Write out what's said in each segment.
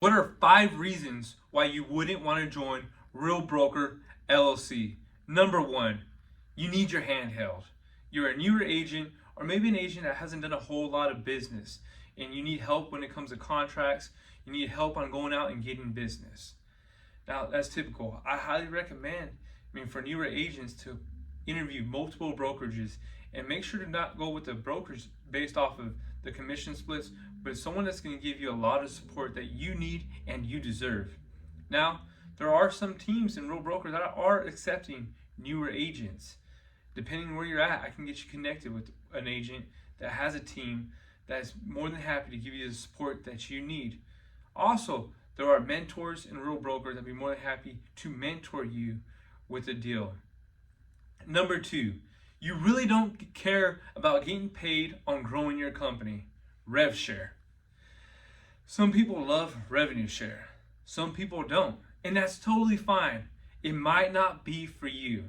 What are 5 reasons why you wouldn't want to join Real Broker LLC? Number 1, you need your hand held. You're a newer agent, or maybe an agent that hasn't done a whole lot of business, and you need help when it comes to contracts. You need help on going out and getting business. Now, that's typical. I highly recommend, for newer agents to interview multiple brokerages and make sure to not go with the brokers based off of the commission splits, but someone that's going to give you a lot of support that you need and you deserve. Now, there are some teams in Real Broker that are accepting newer agents. Depending on where you're at, I can get you connected with an agent that has a team that's more than happy to give you the support that you need. Also, there are mentors in Real Broker that will be more than happy to mentor you with a deal. Number 2, you really don't care about getting paid on growing your company. Rev share. Some people love revenue share. Some people don't. And that's totally fine. It might not be for you.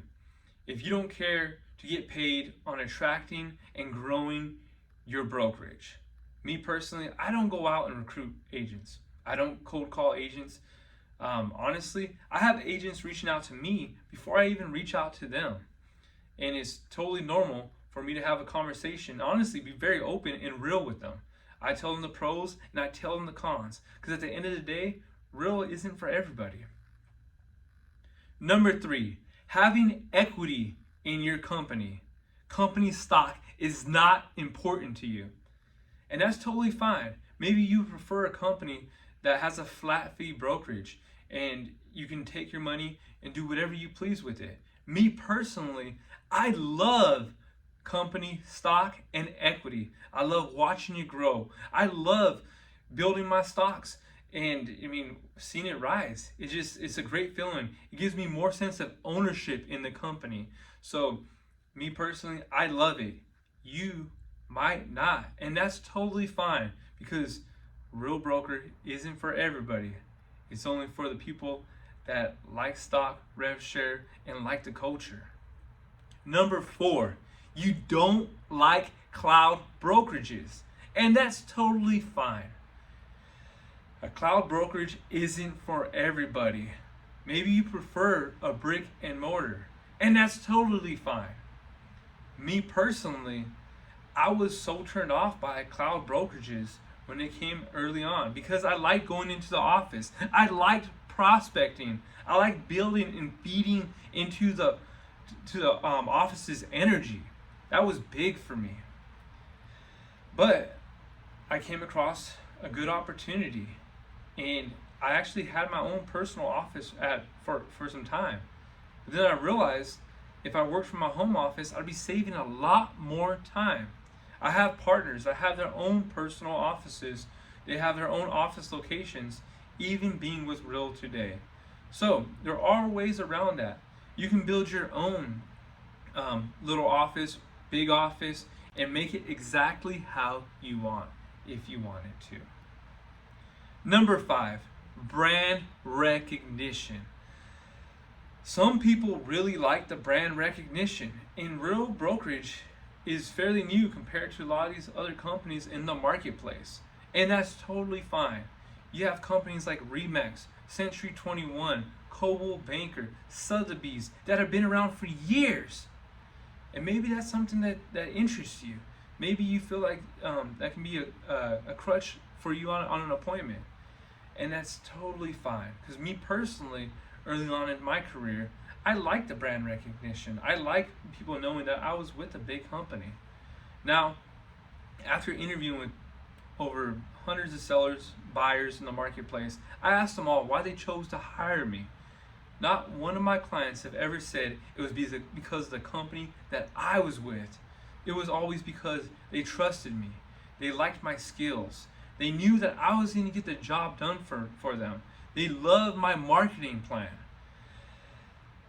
If you don't care to get paid on attracting and growing your brokerage. Me personally, I don't go out and recruit agents. I don't cold call agents. Honestly, I have agents reaching out to me before I even reach out to them. And it's totally normal for me to have a conversation, honestly, be very open and real with them. I tell them the pros and I tell them the cons, because at the end of the day, real isn't for everybody. Number 3, having equity in your company. Company stock is not important to you. And that's totally fine. Maybe you prefer a company that has a flat fee brokerage and you can take your money and do whatever you please with it. Me personally, I love company stock and equity. I love watching you grow. I love building my stocks and seeing it rise. It's a great feeling. It gives me more sense of ownership in the company. So me personally, I love it. You might not, and that's totally fine, because Real Broker isn't for everybody. It's only for the people that like stock, rev share, and like the culture. Number 4, you don't like cloud brokerages, and that's totally fine. A cloud brokerage isn't for everybody. Maybe you prefer a brick and mortar, and that's totally fine. Me personally, I was so turned off by cloud brokerages when it came early on, because I liked going into the office. I liked prospecting. I liked building and feeding into the office's energy. That was big for me. But I came across a good opportunity, and I actually had my own personal office for some time. But then I realized if I worked from my home office, I'd be saving a lot more time. I have partners that have their own personal offices. They have their own office locations, even being with Real today. So there are ways around that. You can build your own little office, big office, and make it exactly how you want, if you wanted to. Number 5, brand recognition. Some people really like the brand recognition, and Real Brokerage is fairly new compared to a lot of these other companies in the marketplace, and that's totally fine. You have companies like Remax, Century 21, Coldwell Banker, Sotheby's that have been around for years, and maybe that's something that interests you. Maybe you feel like that can be a crutch for you on an appointment, and that's totally fine. Because me personally, early on in my career, I like the brand recognition. I like people knowing that I was with a big company. Now, after interviewing with over hundreds of sellers, buyers in the marketplace, I asked them all why they chose to hire me. Not one of my clients have ever said it was because of the company that I was with. It was always because they trusted me. They liked my skills. They knew that I was going to get the job done for them. They loved my marketing plan.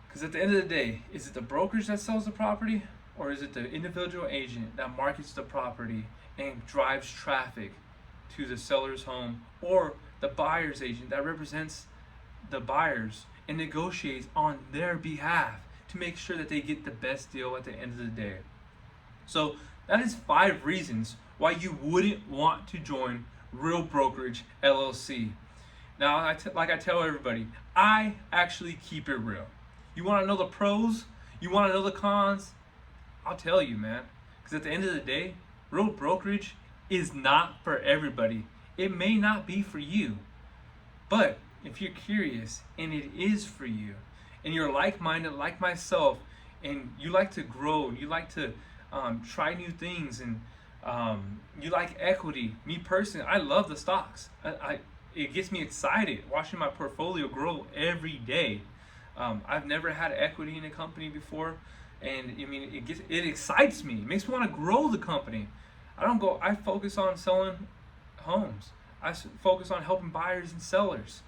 Because at the end of the day, is it the brokerage that sells the property, or is it the individual agent that markets the property and drives traffic to the seller's home, or the buyer's agent that represents the buyers and negotiates on their behalf to make sure that they get the best deal at the end of the day? So that is 5 reasons why you wouldn't want to join Real Brokerage LLC. Now, like I tell everybody, I actually keep it real. You want to know the pros? You want to know the cons? I'll tell you, man. Because at the end of the day, real brokerage is not for everybody. It may not be for you. But if you're curious and it is for you, and you're like-minded like myself, and you like to grow, you like to try new things, and you like equity. Me personally, I love the stocks. It gets me excited watching my portfolio grow every day. I've never had equity in a company before, and I mean it excites me. It makes me want to grow the company. I focus on selling homes. Focus on helping buyers and sellers.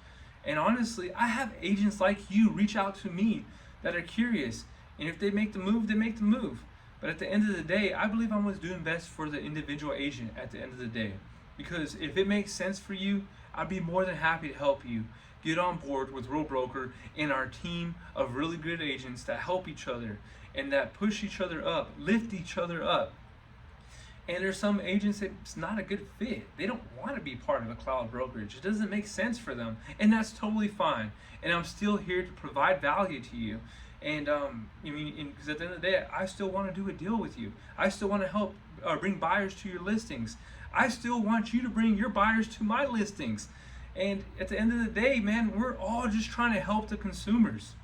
And honestly, I have agents like you reach out to me that are curious. And if they make the move, they make the move. But at the end of the day, I believe I'm what's doing best for the individual agent at the end of the day. Because if it makes sense for you, I'd be more than happy to help you get on board with Real Broker and our team of really good agents that help each other and that push each other up, lift each other up. And there's some agents that it's not a good fit. They don't want to be part of a cloud brokerage. It doesn't make sense for them, and that's totally fine. And I'm still here to provide value to you. And because at the end of the day, I still want to do a deal with you. I still want to help bring buyers to your listings. I still want you to bring your buyers to my listings. And at the end of the day, man, we're all just trying to help the consumers.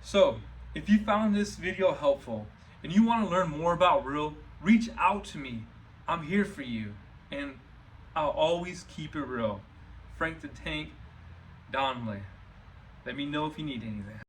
So if you found this video helpful and you want to learn more about Real, reach out to me. I'm here for you, and I'll always keep it real. Frank the Tank Donnelly. Let me know if you need anything.